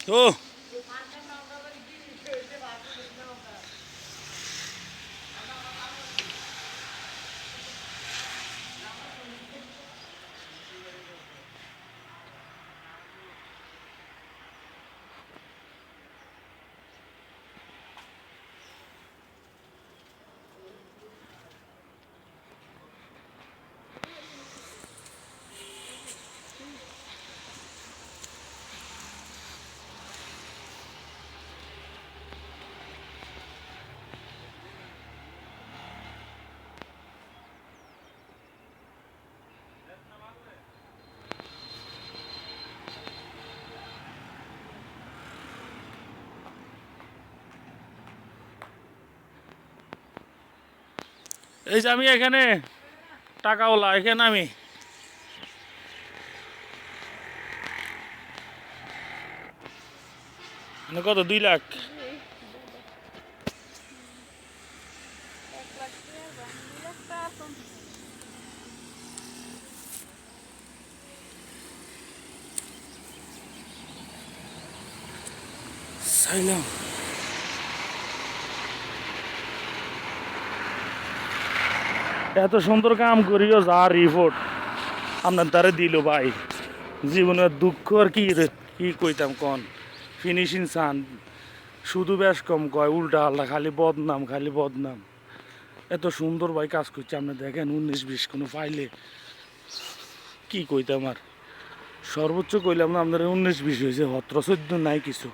ও এই যে আমি এখানে টাকাওয়ালা, এখানে আমি মানে কত 2 লাখ। চাইলাম এত সুন্দর কাম করিও যা রিপোর্ট আপনার দ্বারা দিল ভাই, জীবনের দুঃখ আর কি কইতাম কন। ফিনিশিং চান শুধু বেশ কম কয়, উল্টা আল্লাহ খালি বদনাম খালি বদনাম। এত সুন্দর ভাই কাজ করছে, আপনি দেখেন 19-20 কোনো পাইলে কি কইতাম আর। সর্বোচ্চ কইলাম না আপনার 19-20 হয়েছে, 17-14 নাই কিছু।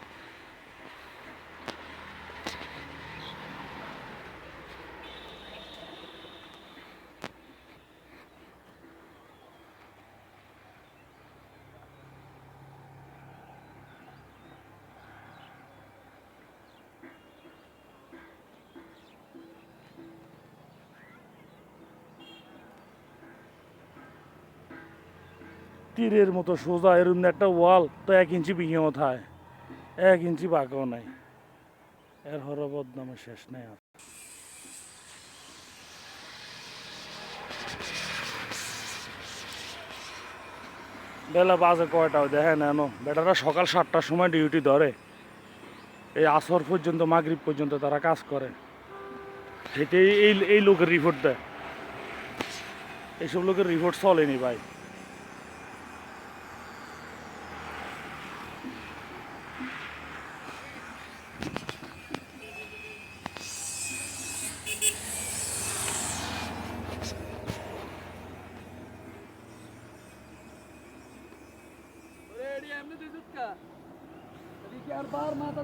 তীরের মতো সোজা এরম একটা ওয়াল তো 1 ইঞ্চি বিঘে মাথায়, 1 ইঞ্চি বাঁকাও নাই। এর হর বদনামের শেষ নাই আর। বেলা বাজে কয়টাও দেখেন এনো, বেটারা সকাল 7টার সময় ডিউটি ধরে, এই আসর পর্যন্ত মাগরিব পর্যন্ত তারা কাজ করে। সেটাই এই লোকের রিপোর্ট দেয়, এইসব লোকের রিপোর্ট চলেনি ভাই। এমনি তুই জুটকা, আর বার মাথা